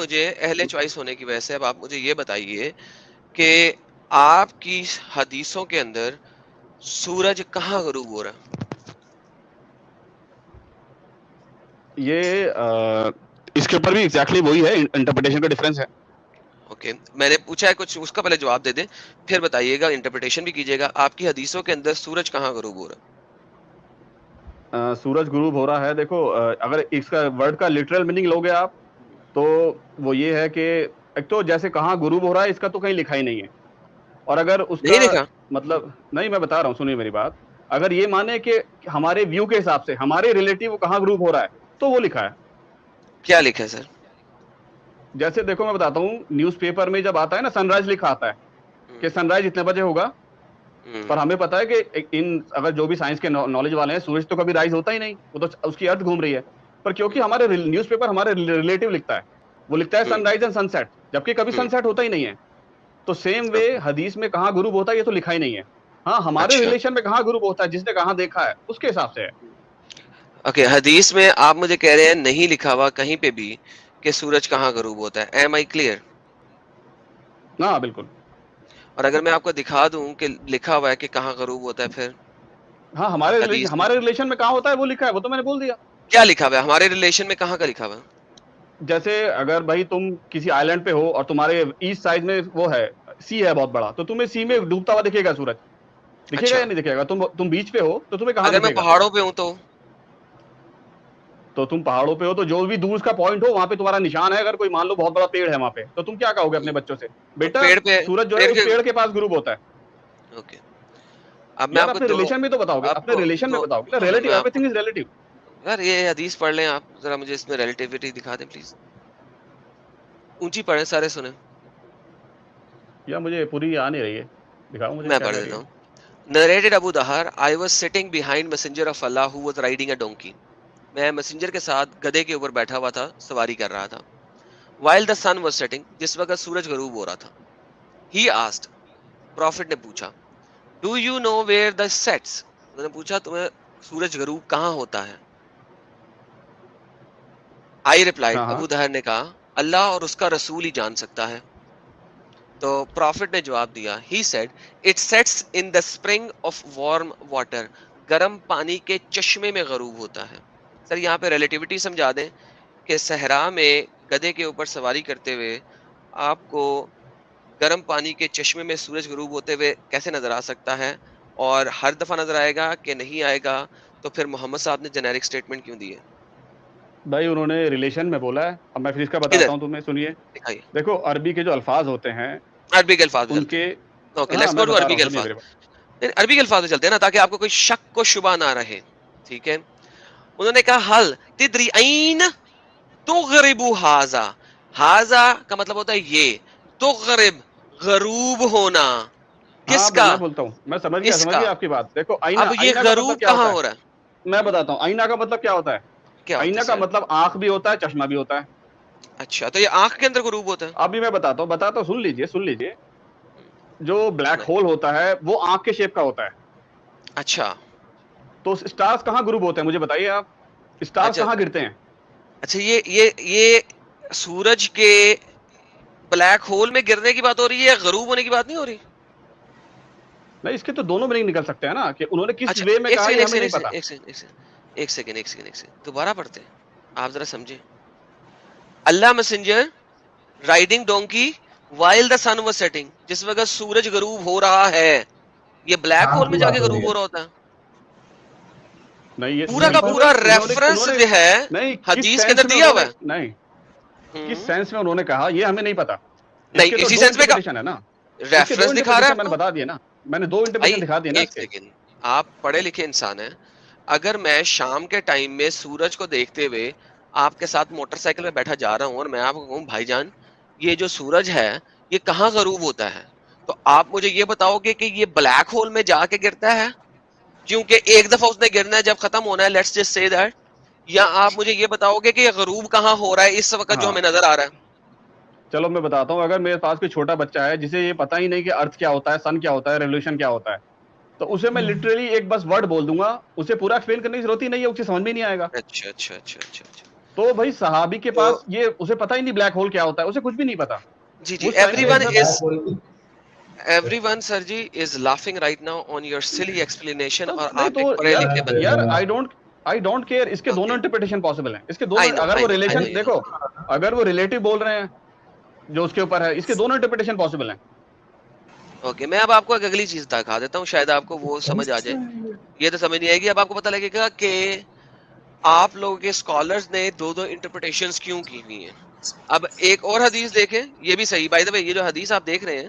مجھے اہل چوائس ہونے کی وجہ سے اب آپ مجھے یہ بتائیے کہ آپ کی حدیثوں کے اندر سورج کہاں غروب ہو رہا ہے؟ یہ اس کے اوپر بھی ایگزیکٹلی وہی ہے، انٹرپریٹیشن کا ڈفرینس ہے. اوکے، میں نے پوچھا ہے کچھ، اس کا پہلے جواب دے دیں پھر بتائیے گا، انٹرپریٹیشن بھی کیجیے گا. آپ کی حدیثوں کے اندر سورج کہاں غروب ہو رہا ہے؟ سورج غروب ہو رہا ہے، دیکھو اگر اس کا ورڈ کا لٹرل میننگ لوگے آپ تو وہ یہ ہے کہ ایک تو جیسے کہاں غروب ہو رہا ہے اس کا تو کہیں لکھا ہی نہیں ہے، اور اگر اس نہیں کا لکھا. مطلب نہیں، میں بتا رہا ہوں سنیے میری بات. اگر یہ مانے کہ ہمارے ویو کے حساب سے ہمارے ریلیٹیو کہاں غروب ہو رہا ہے تو وہ لکھا ہے. کیا لکھا ہے سر؟ جیسے دیکھو میں بتاتا ہوں، نیوز پیپر میں جب آتا ہے نا سن رائز لکھا آتا ہے کہ سن رائز اتنے بجے ہوگا، پر ہمیں پتا ہے کہ اگر جو بھی سائنس کے نالج والے ہیں سورج تو کبھی رائز ہوتا ہی نہیں، وہ تو اس کی ارتھ گھوم رہی ہے. پر کیونکہ ہمارے نیوز پیپر ہمارے ریلیٹیو لکھتا ہے، وہ لکھتا ہے سن رائز اینڈ سن سیٹ، جبکہ کبھی سن سیٹ ہوتا ہی نہیں ہے. تو سیم وے حدیث میں کہاں غروب ہوتا ہے یہ تو لکھا ہی نہیں ہے. ہاں ہمارے اچھا ریلیشن میں کہاں غروب ہوتا ہے جس نے کہاں دیکھا ہے اس کے حساب سے ہے. اوکے، حدیث میں آپ مجھے کہہ رہے ہیں نہیں لکھا ہوا کہیں پہ بھی کہ سورج کہاں غروب ہوتا ہے. ایم آئی کلیئر؟ ہاں بالکل. اور اگر میں آپ کو دکھا دوں کہ لکھا ہوا ہے کہ کہاں غروب ہوتا ہے پھر ہاں حدیث میں ہمارے ریلیشن میں کہاں ہوتا ہے وہ لکھا ہے، وہ تو میں نے بول دیا. کیا لکھا ہوا ہے؟ ہمارے ریلیشن میں کہاں کا لکھا ہوا ہے؟ جیسے اگر بھائی تم کسی آئی لینڈ پہ ہو اور تمہارے ایسٹ سائڈ میں وہ ہے سی ہے بہت بڑا، تو تمہیں سی میں ڈوبتا ہوا دکھے گا سورج، دکھے گا اچھا، یا نہیں دکھے گا؟ تم بیچ پہ ہو تو تمہیں کہاں اگر میں دکھے گا؟ پہاڑوں پہ ہوں تو تم پہاڑوں پہ ہو تو جو بھی دور کا پوائنٹ ہو وہاں پہ تمہارا نشان ہے. اگر کوئی مان لو بہت بڑا پیڑ ہے وہاں پہ تو تم کیا کہو گے اپنے بچوں سے؟ بیٹا پیڑ پہ سورج جو ہے پیڑ اس کے پیڑ کے پاس غروب ہوتا ہے. اوکے. اب میں یار آپ کو اپنے ریلیشن میں تو بتاؤ گے، آپ اپنے کو ریلیشن میں دو بتاؤ گے نا، میں ریلیٹیو، آپ ایوری کو تھنگ از ریلیٹیو. یار یہ حدیث پڑھ لیں آپ ذرا، مجھے اس میں ریلیٹیوٹی دکھا دیں پلیز. اونچی پڑھیں، سارے سنیں. یا مجھے پوری آ نہیں رہی ہے، دکھاؤ مجھے میں کیا پڑھ کہہ رہی دیتا ہے. ہوں. Narrated Abu Dahar, I was sitting behind messenger of Allah who was riding a donkey. میں messenger کے ساتھ گدھے کے اوپر بیٹھا ہوا تھا، سواری کر رہا تھا. While the sun was setting, جس وقت سورج غروب ہو رہا تھا. He asked, Prophet نے پوچھا, Do you know where the sets? انہوں نے پوچھا تمہیں سورج غروب کہاں ہوتا ہے؟ I replied, ہاں ہاں ابو دہر نے کہا, اللہ اور اس کا رسول ہی جان سکتا ہے. تو پروفٹ نے جواب دیا, he said, it sets in the spring of warm water. گرم پانی کے چشمے میں غروب ہوتا ہے. سر یہاں پہ ریلیٹیوٹی سمجھا دیں کہ صحرا میں گدھے کے اوپر سواری کرتے ہوئے آپ کو گرم پانی کے چشمے میں سورج غروب ہوتے ہوئے کیسے نظر آ سکتا ہے، اور ہر دفعہ نظر آئے گا کہ نہیں آئے گا؟ تو پھر محمد صاحب نے جنیرک سٹیٹمنٹ کیوں دی ہے؟ بھائی انہوں نے ریلیشن میں بولا ہے، اب میں پھر اس کا ادھر بتاتا ہوں تمہیں، سنیے. دکھائیے. دیکھو عربی کے جو الفاظ ہوتے ہیں عربی کے الفاظ میں ان چلتے کے، ہیں. اوکے، ہاں لیٹس گو میں ٹو بتا عربی رہا کے ہوں سنیے الفاظ. میرے بات. عربی کے الفاظ میں چلتے ہیں نا، تاکہ آپ کو کوئی شک کو شبہ نہ رہے. ٹھیک ہے. انہوں نے کہا حل تدری این تغرب ہاذا. ہاذا کا مطلب ہوتا ہے یہ، تغرب غروب ہونا. ہاں کس کا؟ میں بولتا ہوں، میں اس سمجھ کا. گیا آپ کی بات. دیکھو آئینہ، اب یہ آئینہ کا مطلب غروب کیا کہاں ہوتا ہو رہا ہے میں ہے؟ بتاتا ہوں. آئینہ کا مطلب کیا ہوتا ہے؟ کیا ہوتا آئینہ ہے کا سر؟ مطلب آنکھ بھی ہوتا ہے، چشمہ بھی ہوتا ہے. اچھا، تو یہ آنکھ کے اندر غروب ہوتا ہے؟ ابھی میں بتاتا ہوں، سن لیجئے. جو بلیک سنائیں. ہول ہوتا ہے وہ آنکھ کے شیپ کا ہوتا ہے. اچھا تو اسٹارز کہاں غروب ہوتے ہیں مجھے بتائیے آپ، اسٹارز اچھا کہاں گرتے ہیں؟ اچھا یہ سورج کے بلیک ہول میں گرنے کی بات ہو رہی ہے، غروب ہونے کی بات نہیں ہو رہی؟ نہیں، اس کے تو دونوں میں نہیں نکل سکتے ہیں نا، کہ انہوں نے کس اچھا وے میں ایک کہا سیکنڈ یہ ایک ہمیں سیکنڈ نہیں پتا. ایک سیکنڈ دوبارہ پڑھتے ہیں، آپ ذرا سمجھیں. Allah messenger riding donkey while the sun was setting. جس وقت سورج غروب ہو رہا ہے، یہ بلیک شام ہول کی میں جا بات کے ہو رہی غروب ہے. ہو رہا ہوتا ہے. نہیں، یہ پورا کا سمپل پورا وے انہوں ریفرنس نے جو ہے نہیں، کس حدیث کے سینس اندر میں دیا انہوں ہوا نے، ہے. نہیں کس ہم، سینس میں انہوں نے کہا یہ ہمیں نہیں پتا. اس نہیں کے تو اسی دو سینس میں انٹرپریٹیشن ہے نا. اس کے دو ریفرنس دکھا رہا ہے انٹرپریٹیشن آپ میں نے کو. بتا دیے نا، میں نے دو بھائی انٹرپریٹیشن دکھا دیے نا ایک اس کے. سیکنڈ، آپ پڑھے لکھے انسان ہیں. اگر میں شام کے ٹائم میں سورج کو دیکھتے ہوئے آپ کے ساتھ موٹر سائیکل میں بیٹھا جا رہا ہوں اور میں آپ کو کہوں بھائی جان یہ جو سورج ہے یہ کہاں غروب ہوتا ہے، تو آپ مجھے یہ بتاؤ گے کہ یہ بلیک ہول میں جا کے گرتا ہے کیونکہ ایک دفعہ اس نے گرنا ہے جب ختم ہونا ہے، لیٹس جسٹ سے دیٹ، یا آپ مجھے یہ بتاؤ گے کہ یہ غروب کہاں ہو رہا ہے اس وقت جو ہاں ہمیں نظر آ رہا ہے؟ چلو میں بتاتا ہوں. اگر میرے پاس کوئی چھوٹا بچہ ہے جسے یہ پتا ہی نہیں کہ ارتھ کیا ہوتا ہے، سن کیا ہوتا ہے، ریولیوشن کیا ہوتا ہے، تو اسے میں لٹرلی ایک بس ورڈ بول دوں گا، اسے پورا ایکسپلین کرنے کی ضرورت ہی نہیں ہے، اسے سمجھ میں نہیں آئے گا. اچھا. تو بھائی صحابی کے پاس یہ اسے پتا ہی نہیں بلیک ہول کیا ہوتا ہے, اسے کچھ بھی نہیں پتا. جی جی, everyone sir ji is laughing right now on your silly explanation, اور نہیں آپ تو ایک پڑھے لکھے بندے. یار آئی ڈونٹ کیئر, اس کے دونوں انٹرپریٹیشن پاسبل ہیں, اس کے دونوں, I know, اگر I وہ know, I ریلیشن know. دیکھو, اگر وہ ریلیٹو بول رہے ہیں جو اس کے اوپر ہے, اس کے دونوں انٹرپریٹیشن پاسبل ہیں. اوکے, میں اب آپ کو ایک اگلی چیز دکھا دیتا ہوں, شاید آپ کو وہ سمجھ آ جائے. یہ تو سمجھ نہیں آئے گی, اب آپ کو پتہ لگے گا کہ آپ لوگوں کے اسکالرز نے دو انٹرپریٹیشنز کیوں کی ہوئی ہیں. اب ایک اور حدیث دیکھیں, یہ بھی صحیح, بائی دا وے یہ جو حدیث آپ دیکھ رہے ہیں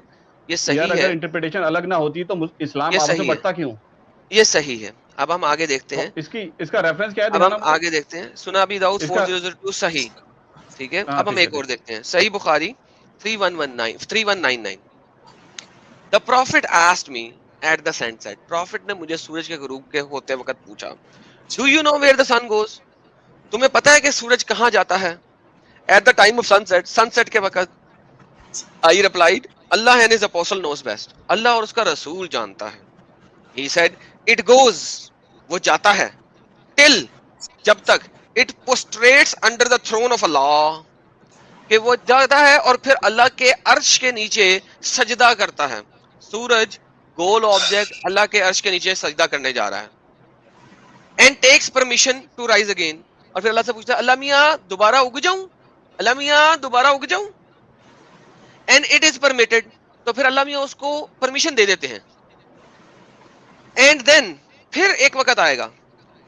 یہ یار صحیح اگر ہے, انٹرپریٹیشن الگ نہ ہوتی تو اسلام یہ آپس میں صحیح ہے, بٹتا کیوں؟ یہ صحیح ہے. اب ہم آگے دیکھتے ہیں, اس کا ریفرنس کیا ہے, اب ہم دکھانا مجھے آگے دیکھتے ہیں. سنابی داؤد اس کا. 4002 صحیح, ٹھیک ہے. ہاں اب ہم ٹھیک ہے ایک اور دیکھتے ہیں, صحیح بخاری 3199. The prophet asked me at the sunset. Prophet نے مجھے سورج کے غروب کے ہوتے وقت پوچھا, Do you know where the sun goes? تمہیں پتا ہے کہ سورج کہاں جاتا ہے؟ At the time of sunset, sunset کے وقت. I replied, Allah and his apostle knows best. اللہ اور اس کا رسول جانتا ہے. He said, It goes. وہ جاتا ہے. Till. جب تک. It prostrates under the throne of Allah. کہ وہ جاتا ہے اور پھر اللہ کے عرش کے نیچے سجدہ کرتا ہے. سورج گول آبجیکٹ اللہ کے عرش کے نیچے سجدہ کرنے جا رہا ہے. And takes permission to rise again, اور پھر اللہ سے پوچھتا ہے, اللہ میاں دوبارہ اگ جاؤں, اللہ میاں دوبارہ اگ جاؤں. اینڈ اٹ از پرمیٹڈ, تو پھر اللہ میاں اس کو پرمیشن دے دیتے ہیں. اینڈ دین پھر ایک وقت آئے گا,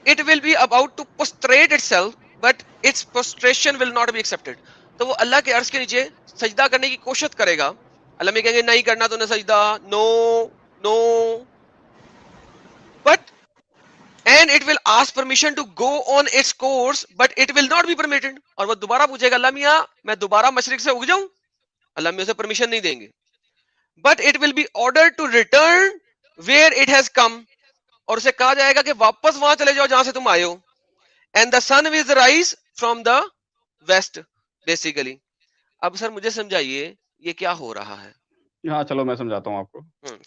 it will be about to prostrate itself but its prostration will not be accepted. تو وہ اللہ کے عرش کے نیچے سجدہ کرنے کی کوشش کرے گا, اللہ میں کہیں گے نہیں کرنا تو نے سجدہ, no no, but and it will ask permission to go on its course but it will not be permitted. اور وہ دوبارہ پوچھے گا, اللہ میاں میں دوبارہ مشرق سے اگ جاؤں, اللہ میاں اسے پرمیشن نہیں دیں گے. But it will be order to return where it has come, اور اسے کہا جائے گا کہ واپس وہاں چلے جاؤ جہاں سے تم آئے ہو. And the sun will rise from the west basically. اب سر مجھے سمجھائیے یہ کیا ہو رہا ہے. ہاں چلو میں سمجھاتا ہوں آپ کو,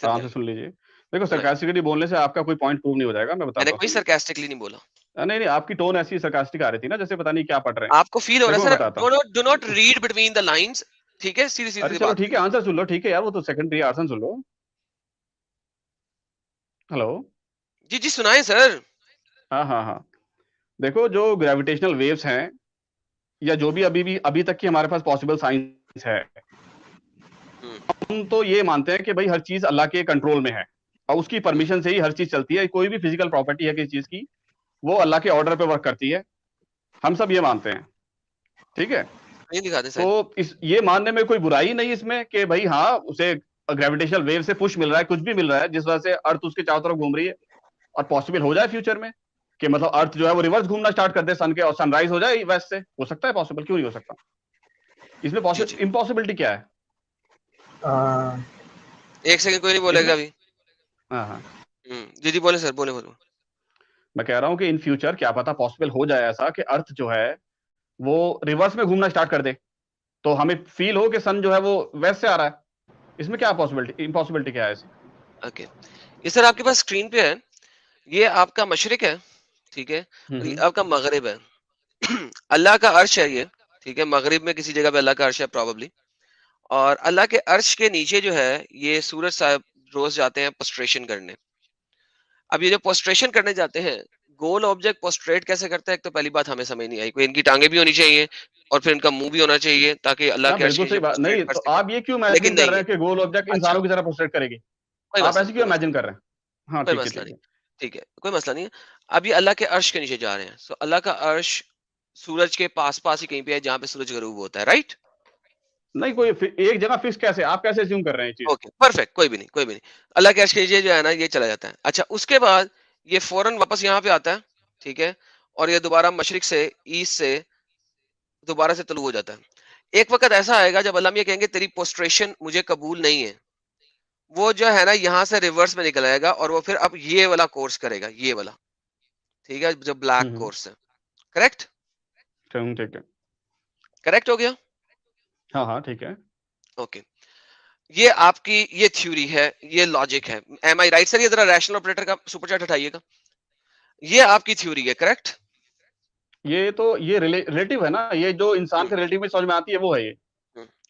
آرام سے سن لیجیے. دیکھو سرکاسٹکلی بولنے سے آپ کا کوئی پوائنٹ پروو نہیں ہو جائے گا, میں بتاتا ہوں. میں نے کوئی سرکاسٹکلی نہیں بولا. نہیں نہیں, آپ کی ٹون ایسی سرکاسٹک آ رہی تھی نا, جیسے پتہ نہیں کیا پڑھ رہے ہیں. آپ کو فیل ہو رہا ہے بتاتا sir, do not read between the lines, ٹھیک ہے, سیدھی ارے سیدھی چلو بات. ٹھیک ہے, آنسر سن لو, ٹھیک ہے یار, وہ تو سیکنڈری آنسر سن لو. ہلو جی جی سنائیں سر. ہاں ہاں ہاں, دیکھو جو گریویٹیشنل ویوز ہیں, یا جو بھی ابھی تک کی ہمارے پاس پاسبل سائنس ہے, ہم تو یہ مانتے ہیں کہ بھائی ہر چیز اللہ کے کنٹرول میں ہے, اور اس کی پرمیشن سے ہی ہر چیز چلتی ہے. کوئی بھی فزیکل پراپرٹی ہے کسی چیز کی, وہ اللہ کے آرڈر پہ ورک کرتی ہے, ہم سب یہ مانتے ہیں, ٹھیک ہے. تو یہ ماننے میں کوئی برائی نہیں اس میں کہ بھائی ہاں اسے گریویٹیشنل ویو سے پش مل رہا ہے, کچھ بھی مل رہا ہے, جس وجہ سے ارتھ اس کے چاروں طرف گھوم رہی ہے, اور پاسبل ہو جائے فیوچر میں کہ مطلب ارتھ جو ہے وہ ریورس گھومنا اسٹارٹ کر دے سن کے, اور سن رائز ہو جائے ویسٹ سے. ہو سکتا ہے پاسبل, کیوں نہیں ہو سکتا؟ اس میں امپاسبلٹی کیا ہے؟ ایک سیکنڈ کوئی نہیں بولے گا ابھی. ہاں ہاں جی جی بولے سر, بولے بولے. میں کہہ رہا ہوں کہ ان فیوچر کیا پتا پاسبل ہو جائے ایسا کہ ارتھ جو ہے وہ ریورس میں گھومنا اسٹارٹ کر دے, تو ہمیں فیل ہو کہ سن جو ہے وہ ویسٹ سے آ رہا ہے. اس میں کیا پاسبلٹی, امپاسبلٹی کیا ہے ایسی؟ اوکے, یہ سر آپ کے پاس اسکرین پہ ہے, یہ آپ کا مشرق ہے, ٹھیک ہے, اور یہ آپ کا مغرب ہے. اللہ کا عرش ہے یہ, ٹھیک ہے, مغرب میں کسی جگہ پہ اللہ کا عرش ہے پروبیبلی, اور اللہ کے عرش کے نیچے جو ہے یہ سورج صاحب روز جاتے ہیں پوسٹریشن کرنے. اب یہ جو پوسٹریشن کرنے جاتے ہیں, گول آبجیکٹ پوسٹریٹ کیسے کرتا ہے, ایک تو پہلی بات ہمیں سمجھ نہیں آئی. کوئی ان کی ٹانگیں بھی ہونی چاہیے اور پھر ان کا منہ بھی ہونا چاہیے تاکہ اللہ کے عرش کے نیچے پوسٹریٹ کر تو سکے, آپ یہ کیوں امیجن لیکن کر نہیں رہے ہے. ہیں کہ گول آبجیکٹ انسانوں کی طرح پوسٹریٹ کرے گی؟ کوئی آپ مسئلہ ایسے نہیں, کیوں امیجن کر رہے ہیں؟ ہاں کوئی ٹھیک ہے مسئلہ ٹھیک نہیں, ہے. ٹھیک ہے, کوئی مسئلہ نہیں ہے. اب یہ اللہ کے عرش کے نیچے جا رہے ہیں, سو اللہ کا عرش سورج کے پاس پاس ہی کہیں پہ ہے جہاں پہ سورج غروب ہوتا ہے, رائٹ؟ نہیں کوئی ایک جگہ فکس کیسے, آپ کیسے اسیوم کر رہے ہیں یہ چیز؟ اوکے پرفیکٹ, کوئی بھی نہیں, کوئی بھی نہیں. اللہ کے عرش کے نیچے جو ہے نا یہ چلا جاتا ہے. اچھا, اس کے بعد یہ فوراً واپس یہاں پہ آتا ہے, ٹھیک ہے, اور یہ دوبارہ مشرق سے ایسٹ سے دوبارہ سے طلوع ہو جاتا ہے. ایک وقت ایسا آئے گا جب اللہ یہ کہیں گے تیری پوسٹریشن مجھے قبول نہیں ہے, وہ جو ہے نا یہاں سے ریورس میں نکل آئے گا, اور وہ پھر اب یہ والا کورس کرے گا, یہ والا, ٹھیک ہے, جو بلیک کورس ہے. کریکٹ, ٹھیک ہے, کریکٹ ہو گیا. ہاں ہاں ٹھیک ہے. اوکے, یہ آپ کی یہ تھیوری ہے, یہ لاجک ہے. ایم آئی رائٹ سر؟ یہ ذرا ریشنل آپریٹر کا سپر چیٹ ہٹائیے گا. یہ آپ کی تھیوری ہے, کریکٹ؟ یہ ریلیٹو ہے نا, یہ جو انسان کے ریلیٹو میں سمجھ میں آتی ہے وہ ہے یہ.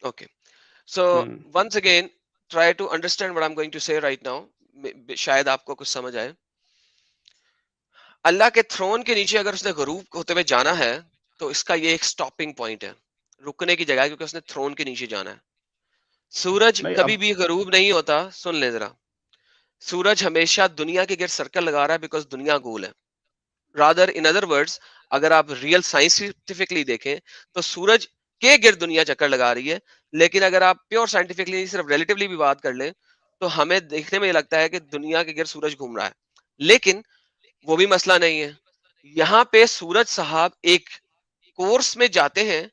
Okay, so once again try to understand what I'm going to say right now. شاید آپ کو کچھ سمجھ آئے. اللہ کے تھرون کے نیچے اگر اس نے غروب ہوتے ہوئے جانا ہے تو اس کا یہ ایک سٹاپنگ پوائنٹ ہے, رکنے کی جگہ ہے, کیونکہ اس نے تھرون کے نیچے جانا ہے. سورج نہیں, کبھی بھی غروب نہیں ہوتا. سن لیں ذرا, سورج ہمیشہ دنیا کے گرد سرکل لگا رہا ہے بیکاز دنیا گول ہے. رادر ان ادر ورڈز, اگر آپ ریئل سائنٹیفکلی دیکھیں تو سورج کے گرد دنیا چکر لگا رہی ہے, لیکن اگر آپ پیور سائنٹیفکلی صرف ریلیٹیولی بھی بات کر لیں تو ہمیں دیکھنے میں یہ لگتا ہے کہ دنیا کے گرد سورج گھوم رہا ہے, لیکن وہ بھی مسئلہ نہیں ہے. یہاں پہ سورج صاحب ایک کورس میں جاتے ہیں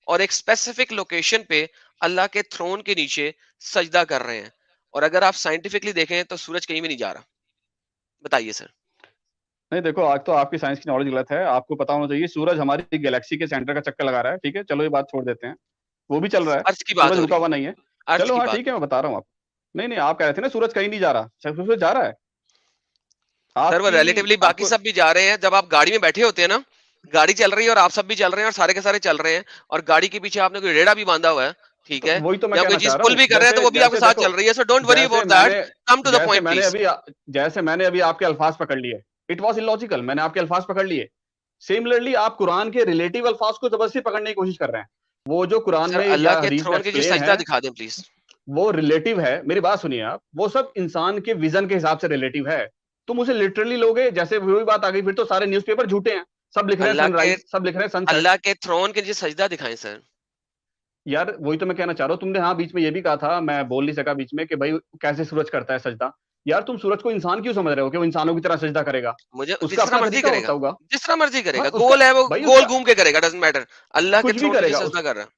اور ایک اسپیسیفک لوکیشن پہ اللہ کے تھرون کے نیچے سجدہ کر رہے ہیں, اور اگر آپ سائنٹیفکلی دیکھیں تو سورج کہیں بھی نہیں جا رہا. بتائیے سر. نہیں دیکھو, آج تو آپ کی سائنس کی نالج غلط ہے. آپ کو پتا ہونا چاہیے سورج ہماری گیلیکسی کے سینٹر کا چکر لگا رہا ہے. ٹھیک ہے, چلو یہ بات چھوڑ دیتے ہیں, وہ بھی چل رہا ہے, ارتھ کی بات سورج ہو رکا رہی ہوا ہے, نہیں ہے. ارتھ چلو کی ہاں بات. ٹھیک ہے, میں بتا رہا ہوں آپ. نہیں آپ کہہ رہے تھے نا سورج کہیں نہیں جا رہا, سورج جا رہا ہے. سر آپ وہ ریلیٹیولی آپ باقی کو سب بھی جا رہے ہیں. جب آپ گاڑی میں بیٹھے ہوتے ہیں نا, گاڑی چل رہی ہے اور آپ سب بھی چل رہے ہیں اور سارے کے سارے چل رہے ہیں, اور گاڑی کے پیچھے آپ نے کوئی ریڑا بھی باندھا ہوا ہے, ٹھیک ہے, وہی تو میں یا کوئی کہنا چاہ چیز رہا پل ہوں. بھی کر رہے ہیں تو وہ بھی آپ کے ساتھ چل رہی ہے. So don't worry about that, come to the point please. جیسے میں نے ابھی آپ کے الفاظ پکڑ لیے, اٹ واز illogical, میں نے آپ کے الفاظ پکڑ لیے. سملرلی آپ قرآن کے ریلیٹیو الفاظ کو زبردستی پکڑنے کی کوشش کر رہے ہیں. وہ جو قرآن سر میں اللہ یا کے حدیث میں تھرون کے نیچے ایکسپلین سجدہ ہے دکھا دیں پلیز. وہ ریلیٹیو ہے. میری بات سنیے آپ, وہ سب انسان کے ویژن کے حساب سے ریلیٹیو ہے. تم اسے لٹرلی لوگے, جیسے وہی بات آ گئی, پھر تو سارے نیوز پیپر جھوٹے ہیں. سب لکھ رہے ہیں سن رائز, سب لکھ رہے ہیں سن سیٹ. اللہ کے تھرون کے نیچے سجدہ دکھائیں سر. یار وہی تو میں کہنا چاہ رہا ہوں. تم نے ہاں بیچ میں یہ بھی کہا تھا, میں بول نہیں سکا بیچ میں, کہ بھائی کیسے سورج کرتا ہے سجدہ. یار تم سورج کو انسان کیوں سمجھ رہے ہو کہ وہ انسانوں کی طرح سجدہ کرے گا؟ مجھے اس کا جس طرح اپنا مرضی طریقہ کرے گا, ہوتا ہوگا. جس طرح مرضی کرے ہاں گا, اس کا گول ہے وہ بھائی, اس گول کا گھوم کے کرے گا, ڈزنٹ میٹر. اللہ کے کچھ بھی تھرون کے کرے نیچے گا. سجدہ کر رہا ہے.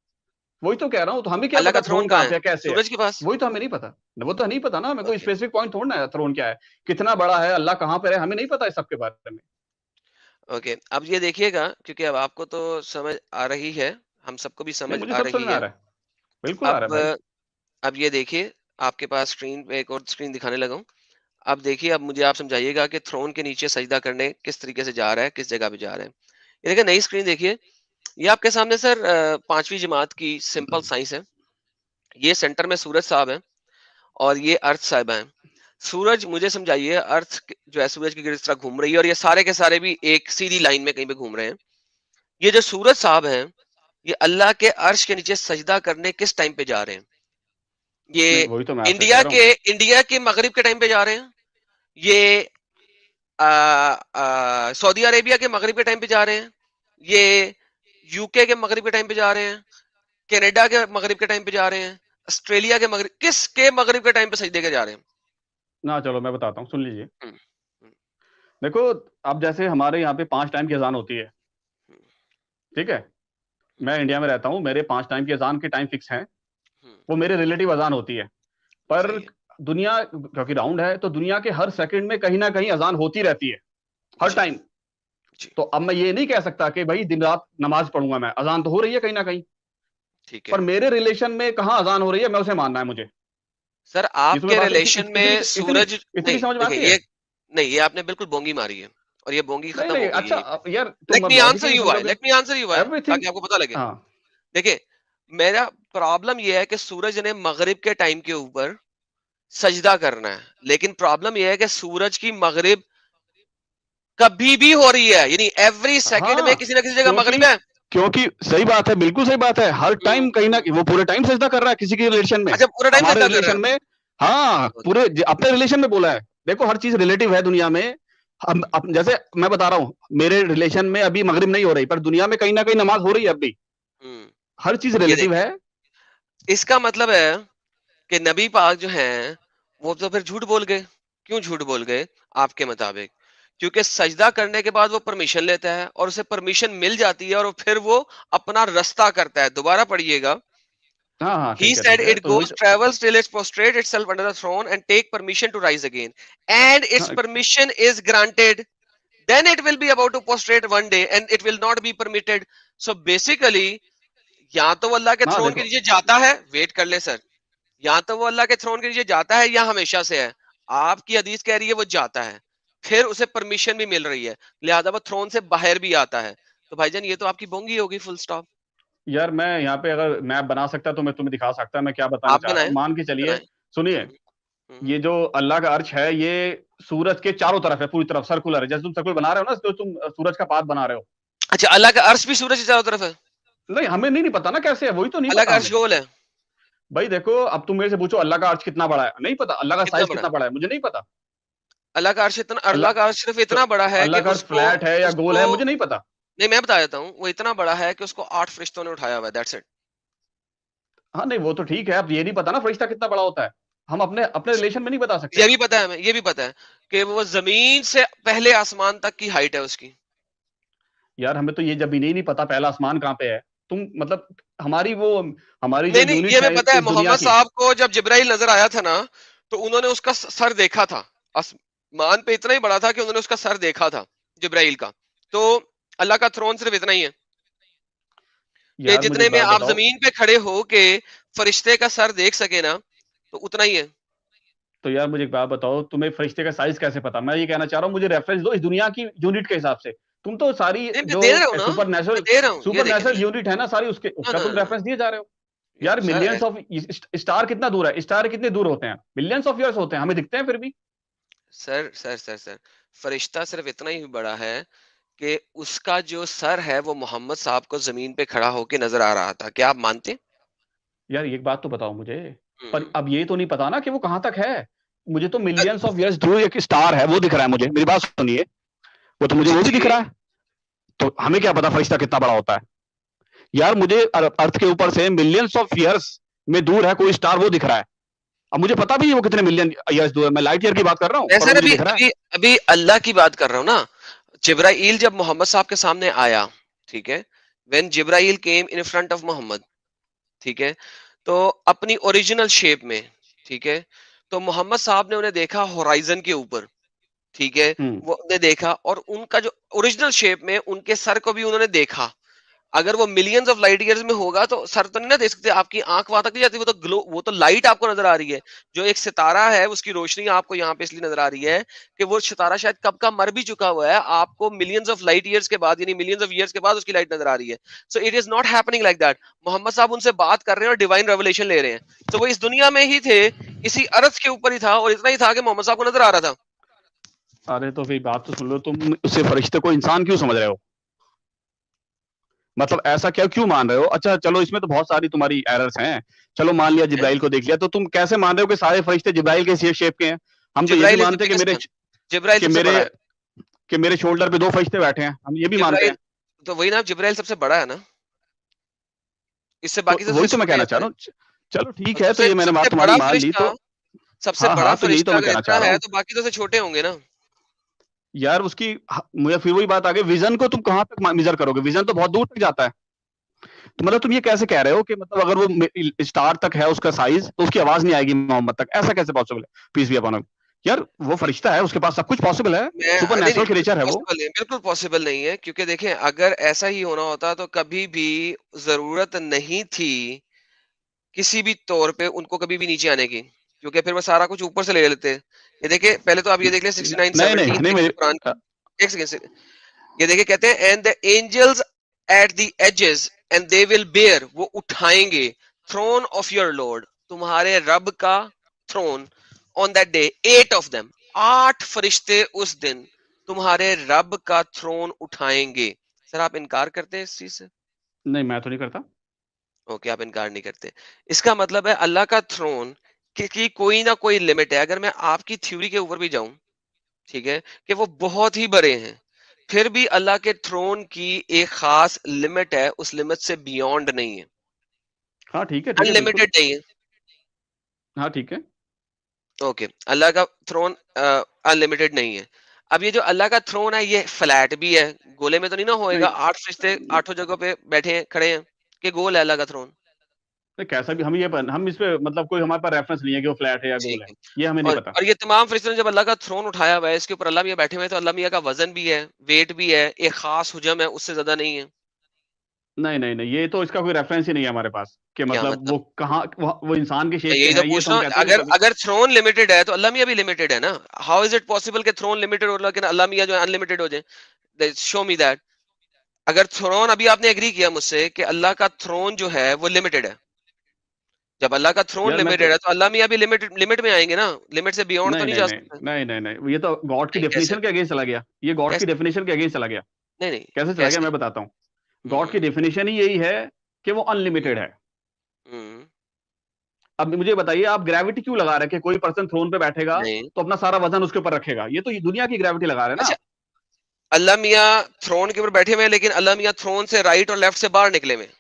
وہی تو کہہ رہا ہوں, تو ہمیں کیا اللہ کا پتا تھرون کہاں ہے؟ پہ کیسے ہے. سورج کے پاس. وہی تو ہمیں نہیں پتا, وہ تو نہیں پتا نا ہمیں. کوئی اوکے اسپیسیفک پوائنٹ تھوڑنا ہے تھرون کیا ہے, کتنا بڑا ہے, اللہ کہاں پہ ہے, ہمیں نہیں پتا اس سب کے بارے میں. اوکے, اب یہ دیکھیے گا, کیونکہ اب آپ کو تو سمجھ آ رہی ہے, ہم سب کو بھی نہیں, سمجھ مجھے آ سب سمجھ رہی میں آ ہے. رہا ہے, بالکل آ رہا ہے اب بھائی. اب یہ دیکھیے, آپ کے پاس اسکرین پہ ایک اور اسکرین دکھانے لگا ہوں. اب دیکھیے, اب مجھے آپ سمجھائیے گا کہ تھرون کے نیچے سجدہ کرنے کس طریقے سے جا رہا ہے, کس جگہ پہ جا رہا ہے. یہ دیکھیں نئی اسکرین دیکھیے, یہ آپ کے سامنے سر 5ویں جماعت کی سمپل سائنس ہے. یہ سینٹر میں سورج صاحب ہیں اور یہ ارتھ صاحبہ ہیں. سورج, مجھے سمجھائیے, ارتھ جو ہے سورج کی گرد اس طرح گھوم رہی ہے, اور یہ سارے کے سارے بھی ایک سیدھی لائن میں کہیں پہ گھوم رہے ہیں. یہ جو سورج صاحب ہیں, یہ اللہ کے عرش کے نیچے سجدہ کرنے کس ٹائم پہ جا رہے ہیں؟ نہیں, یہ وہی تو میں آپ سے کہہ رہا ہوں. انڈیا کے مغرب کے ٹائم پہ جا رہے ہیں, یہ سعودی عربیہ کے مغرب کے ٹائم پہ جا رہے ہیں, یہ یو کے مغرب کے ٹائم پہ جا رہے ہیں, کینیڈا کے مغرب کے ٹائم پہ جا رہے ہیں, آسٹریلیا کے مغرب, کس کے مغرب کے ٹائم پہ سجدے کے جا رہے ہیں؟ نہ چلو میں بتاتا ہوں, سن لیجیے. ہم، دیکھو, اب جیسے ہمارے یہاں پہ 5 ٹائم کی اذان ہوتی ہے, ٹھیک ہے, میں انڈیا میں رہتا ہوں, میرے 5 ٹائم کی اذان کے ٹائم فکس ہیں, وہ میرے ریلیٹیو اذان ہوتی ہے. پر صحیح ہے. دنیا کیونکہ راؤنڈ ہے, تو دنیا کے ہر سیکنڈ میں کہیں نہ کہیں اذان ہوتی رہتی ہے, ہر جی ٹائم. جی تو اب میں یہ نہیں کہہ سکتا کہ بھائی دن رات نماز پڑھوں گا میں, اذان تو ہو رہی ہے کہیں نہ کہیں, ٹھیک ہے پر میرے ریلیشن میں کہاں اذان ہو رہی ہے, میں اسے ماننا ہے مجھے. سر. یہ آپ تمہیں کے بات ریلیشن میں سورج اتنی نہیں, سمجھ میں دیکھیں آتی ہے. یہ نہیں, یہ آپ نے بالکل بونگی ماری ہے, اور یہ بونگی نہیں ختم نہیں, ہو گئی ہے. اچھا یار لیٹ تم می لاجک ہی آنسر نہیں یو سمجھو وائی, گے. Let me answer you why, everything. تاکہ آپ کو پتہ لگے. ہاں, دیکھیں, میرا پرابلم یہ ہے کہ سورج نے مغرب کے ٹائم کے اوپر سجدہ کرنا ہے, لیکن پرابلم یہ ہے کہ سورج کی مغرب کبھی بھی ہو رہی ہے, یعنی ایوری سیکنڈ میں ہاں, کسی نہ کسی جگہ مغرب ہے. کیونکہ صحیح بات ہے, بالکل صحیح بات ہے, ہر ٹائم کہیں نہ وہ پورے ٹائم سجدہ کر رہا ہے کسی کے ریلیشن میں, اچھا, پورا ٹائم ہمارے سجدہ کر رہا ریلیشن میں. ہاں, ہے. پورے اپنے ریلیشن میں بولا ہے. دیکھو ہر چیز ریلیٹیو ہے دنیا میں. جیسے میں بتا رہا ہوں, میرے ریلیشن میں ابھی مغرب نہیں ہو رہی, پر دنیا میں کہیں نہ کہیں نماز ہو رہی ہے اب بھی. ہر چیز یہ ریلیٹیو دیکھیں, ہے. اس کا مطلب ہے کہ نبی پاک جو ہیں وہ تو پھر جھوٹ بول گئے. کیوں جھوٹ بول گئے آپ کے مطابق؟ کیونکہ سجدہ کرنے کے بعد وہ پرمیشن لیتا ہے, اور اسے پرمیشن مل جاتی ہے, اور پھر وہ اپنا رستہ کرتا ہے. دوبارہ پڑھیے گا. ہاں ہاں, He ٹھیک ہے said ٹھیک ہے, it تو وہی goes, travels till it prostrate itself under the throne and take permission to rise again. And its permission is granted. Then it will be about to prostrate one day and it will not be permitted. So basically, یا تو وہ اللہ کے ہاں thrown کے دیکھو, نیچے جاتا ہے, ویٹ کر لے سر, یا تو وہ اللہ کے تھرون کے نیچے جاتا ہے یا ہمیشہ سے ہے. آپ کی حدیث کہہ رہی ہے وہ جاتا ہے, پھر اسے پرمیشن بھی مل رہی ہے, لہذا وہ تھرون سے باہر بھی آتا ہے. تو بھائی جان یہ تو آپ کی بونگی ہوگی فل سٹاپ. یار میں یہاں پہ اگر میپ بنا سکتا تو میں تمہیں دکھا سکتا میں کیا بتانا آپ چاہ رہا بنائیں ہوں. مان کے چلیے, بنائیں. سنیے, یہ جو اللہ کا عرش ہے یہ سورج کے چاروں طرف ہے, پوری طرف سرکولر ہے. جیسے تم سرکل بنا رہے ہو نا, تو تم سورج کا پاتھ بنا رہے ہو. اچھا اللہ کا عرش بھی سورج کی چاروں طرف ہے؟ نہیں ہمیں نہیں پتا نا کیسے ہے, وہی تو نہیں اللہ کا پتا عرش ہمیں. گول ہے. بھائی دیکھو, اب تم میرے سے پوچھو اللہ کا عرش کتنا بڑا ہے, نہیں پتا. اللہ کا کتنا سائز بڑا کتنا بڑا ہے مجھے نہیں پتا. اللہ کا عرش اتنا, اللہ اللہ کا عرش صرف اتنا بڑا ہے اللہ کہ کا عرش فلیٹ ہے یا اس گول کو ہے مجھے نہیں پتا. نہیں میں بتا دیتا ہوں, وہ اتنا بڑا ہے کہ اس کو 8 فرشتوں نے اٹھایا ہوا ہے, دیٹس اٹ. ہاں نہیں وہ تو ٹھیک ہے, اب یہ نہیں پتا نا فرشتہ کتنا بڑا ہوتا ہے. ہم اپنے ریلیشن میں نہیں بتا سکتے. یہ بھی پتا ہے, ہمیں یہ بھی پتا ہے کہ وہ زمین سے پہلے آسمان تک کی ہائٹ ہے اس کی. یار ہمیں تو یہ جب بھی نہیں پتا پہلا آسمان کہاں پہ ہے. تم مطلب ہماری جو نہیں یونٹ یہ ہے ہمیں پتا ہے, اس دنیا محمد کی. صاحب کو جب جبرائیل نظر آیا تھا نا تو انہوں نے اس کا سر دیکھا تھا, آسمان پہ اتنا ہی بڑا تھا کہ انہوں نے اس کا سر دیکھا تھا جبرائیل کا. تو اللہ کا تھرون صرف اتنا ہی ہے کہ یار مجھے جتنے ایک میں بات آپ بتاؤ, زمین پہ کھڑے ہو کے فرشتے کا سر دیکھ سکے نا تو اتنا ہی ہے. تو یار مجھے ایک بات بتاؤ, تمہیں فرشتے کا سائز کیسے پتا؟ میں یہ کہنا چاہ رہا ہوں مجھے ریفرنس دو اس دنیا کی یونٹ کے حساب سے. تم تو ساری نہیں میں جو دے رہا ہوں نا, سپر میں نیچرل دے رہا ہوں, یہ سپر دیکھیں نیچرل یونٹ ہے نا ساری, اس کا تم ریفرنس دیے جا رہے ہو. یار سر ملینس آف اسٹار کتنا دور ہے, اسٹار کتنے دور ہوتے ہیں, ملینس آف ایئرس ہوتے ہیں, ہمیں دکھتے ہیں پھر بھی. سر سر سر سر فرشتہ صرف اتنا ہی بڑا ہے کہ اس کا جو سر ہے وہ محمد صاحب کو زمین پہ کھڑا ہو کے نظر آ رہا تھا. کیا آپ مانتے ہیں؟ یار ایک بات تو بتاؤ مجھے, پر ہوں. اب یہ تو نہیں پتا نا کہ وہ کہاں تک ہے. مجھے تو ملینس آف ایئرس دور ایک اسٹار ہے وہ دکھ رہا ہے مجھے, میری بات سنیے, وہ تو مجھے جی وہ بھی دکھ جی رہا ہے. تو ہمیں کیا پتا فرشتہ کتنا بڑا ہوتا ہے. یار مجھے ارتھ کے اوپر سے ملینس آف ایئرس میں دور ہے کوئی اسٹار, وہ دکھ رہا ہے. اب مجھے پتا بھی ہے وہ کتنے ملین ایئرس دور ہے, میں لائٹ ایئر کی بات کر رہا ہوں میں اور وہ سر مجھے ابھی دکھ رہا ہے. ابھی ابھی اللہ کی بات کر رہا ہوں نا. جبرائیل جب محمد صاحب کے سامنے آیا, ٹھیک ہے, when Jibrail came in front of محمد, ٹھیک ہے, تو اپنی اوریجنل شیپ میں, ٹھیک ہے, تو محمد صاحب نے انہیں دیکھا ہورائزن کے اوپر, ٹھیک ہے, ہوں. وہ نے دیکھا اور ان کا جو اوریجنل شیپ میں ان کے سر کو بھی انہوں نے دیکھا. اگر وہ ملینز آف لائٹ ایئرز میں ہوگا تو سر تو نہیں نہ دیکھ سکتے, آپ کی آنکھ وہاں تک نہیں جاتی, وہ تو گلو, وہ تو لائٹ آپ کو نظر آ رہی ہے. جو ایک ستارہ ہے اس کی روشنی آپ کو یہاں پہ اس لیے نظر آ رہی ہے کہ وہ ستارہ شاید کب کا مر بھی چکا ہوا ہے, آپ کو ملینز آف لائٹ ایئرز کے بعد, یعنی ملینز آف ایئرز کے بعد اس کی لائٹ نظر آ رہی ہے. So it is not happening like that. Muhammad صاحب ان سے بات کر رہے ہیں اور ڈیوائن ریولیشن لے رہے ہیں, تو وہ اس دنیا میں ہی تھے, اسی ارض کے اوپر ہی تھا, اور اتنا ہی تھا کہ محمد صاحب کو نظر آ رہا تھا. ارے تو پھر بات تو سن لو, تم اسے فرشتے کو انسان کیوں سمجھ رہے ہو؟ مطلب ایسا کیوں مان رہے ہو؟ اچھا چلو اس میں تو بہت ساری تمہاری ایررز ہیں, چلو مان لیا جبرائیل کو دیکھ لیا, تو تم کیسے مان رہے ہو کہ سارے فرشتے جبرائیل کے شیپ کے ہیں؟ ہم تو یہ بھی جبرائیل از دی مانتے بگیسٹ ون, جبرائیل کہ سب سے میرے بڑا ہے. کہ میرے شولڈر پہ 2 فرشتے بیٹھے ہیں, ہم یہ بھی مانتے جبرائیل ہیں. تو وہی نا, جبرائیل سب سے بڑا ہے نا, اس سے تو باقی سب سے وہی تو میں چھوٹے کہنا ہیں چاہ سارے. رہا ہوں. چلو ٹھیک اور ہے, تو یہ میں نے سب بات سے تمہاری بڑا مان لی. فرشتہ, تو سب سے ہاں بڑا ہاں تو یہی تو فرشتہ میں اگر کہنا چاہ اتنا رہا ہے ہوں. تو باقی تو سے چھوٹے ہوں گے نا. یار اس کی مجھے پھر وہی بات آ گئی, ویژن کو تم کہاں تک میجر کرو گے؟ ویژن تو بہت دور تک جاتا ہے. تو مطلب تم یہ کیسے کہہ رہے ہو کہ مطلب اگر وہ اسٹار تک ہے اس کا سائز تو اس کی آواز نہیں آئے گی محمد تک؟ ایسا کیسے پاسبل ہے؟ پیس بھی اپون. یار وہ فرشتہ ہے, اس کے پاس سب کچھ پاسبل ہے, میں سپر نہیں نیچرل نہیں کریچر ہے وہ. پاسبل نہیں, بالکل پاسبل نہیں ہے, کیونکہ دیکھیں اگر ایسا ہی ہونا ہوتا تو کبھی بھی ضرورت نہیں تھی کسی بھی طور پہ ان کو کبھی بھی نیچے آنے کی, کیونکہ پھر وہ سارا کچھ اوپر سے لے لیتے. یہ دیکھیں پہلے تو آپ یہ دیکھ لیں 69:17 نہیں نہیں میری قرآن کی, ایک سیکنڈ, یہ دیکھیں کہتے ہیں and the angels at the edges and they will bear, وہ اٹھائیں گے, throne of your lord, تمہارے رب کا throne, on that day 8 of them, 8 فرشتے اس دن تمہارے رب کا تھرون اٹھائیں گے. سر آپ انکار کرتے ہیں اس چیز سے؟ نہیں میں تو نہیں کرتا. اوکے, آپ انکار نہیں کرتے. اس کا مطلب ہے اللہ کا تھرون کی کوئی نہ کوئی لمٹ ہے. اگر میں آپ کی تھیوری کے اوپر بھی جاؤں, ٹھیک ہے, کہ وہ بہت ہی بڑے ہیں, پھر بھی اللہ کے تھرون کی ایک خاص لمٹ ہے, اس لمٹ سے بیونڈ نہیں ہے, ہاں ٹھیک ہے ان بالکل. لمیٹڈ نہیں ہے. ہاں ٹھیک ہے. اوکے, اللہ کا تھرون ان لمیٹڈ نہیں ہے. اب یہ جو اللہ کا تھرون ہے یہ فلیٹ بھی ہے, گولے میں تو نہیں نہ ہوئے گا, 8 فرشتے 8 جگہوں پہ بیٹھے ہیں, کھڑے ہیں, کہ گول ہے اللہ کا تھرون. کیسا بھی ہم اس پہ مطلب کوئی ہمارے پاس ریفرنس نہیں ہے کہ وہ فلیٹ ہے یا گول ٹھیک ہے, ہے, یہ ہمیں نہیں پتا. اور یہ تمام فرشتوں نے جب اللہ کا تھرون اٹھایا ہوا ہے, اس کے اوپر اللہ میاں بیٹھے ہوئے ہیں, تو اللہ میاں کا وزن بھی ہے, ویٹ بھی ہے, ایک خاص حجم ہے, اس سے زیادہ نہیں ہے. نہیں نہیں نہیں, یہ تو اس کا کوئی ریفرنس ہی نہیں ہے ہمارے پاس کہ کیا مطلب مطلب؟ وہ کہاں وہ انسان کے میں شیپ کے یہی تو ہیں, یہ پوچھ تو رہا ہم ہوں, کہتے ہیں اگر کبھی. اگر تھرون لمیٹڈ ہے تو اللہ میاں بھی لمیٹڈ ہے نا. ہاؤ از اٹ پاسبل کہ تھرون لمیٹڈ ہو لیکن اللہ میاں جو ہے ان لمیٹڈ ہو جائے؟ شو می دیٹ. اگر تھرون، ابھی آپ نے ایگری کیا مجھ سے کہ اللہ کا تھرون جو ہے وہ لمیٹڈ ہے. جب اللہ کا تھرون یار میں لمیٹڈ ہے تو اللہ میاں بھی لمٹ میں آئیں گے نا، لمٹ سے بیونڈ تو نہیں نہیں نہیں جا نہیں سکتے. نہیں نہیں نہیں، یہ تو گاڈ کی نہیں کیسے؟ ڈیفینیشن کے اگینسٹ چلا گیا، یہ گاڈ کی کیسے؟ ڈیفینیشن کے اگینسٹ چلا گیا. نہیں نہیں کیسے چلا گیا کیسے؟ میں بتاتا ہوں. گاڈ کی ہوں ڈیفینیشن ہی یہی ہے کہ وہ ان لمیٹڈ ہے. ہوں اب مجھے بتائیے آپ گریوٹی کیوں لگا رہے ہیں کہ کوئی پرسن تھرون پہ بیٹھے گا نہیں. تو اپنا سارا وزن اس کے اوپر رکھے گا؟ یہ تو دنیا کی گریوٹی لگا رہے ہیں نا. اچھا، اللہ میاں تھرون کے اوپر بیٹھے ہوئے ہیں لیکن اللہ میاں تھرون سے رائٹ اور لیفٹ سے باہر نکلے ہوئے ہیں.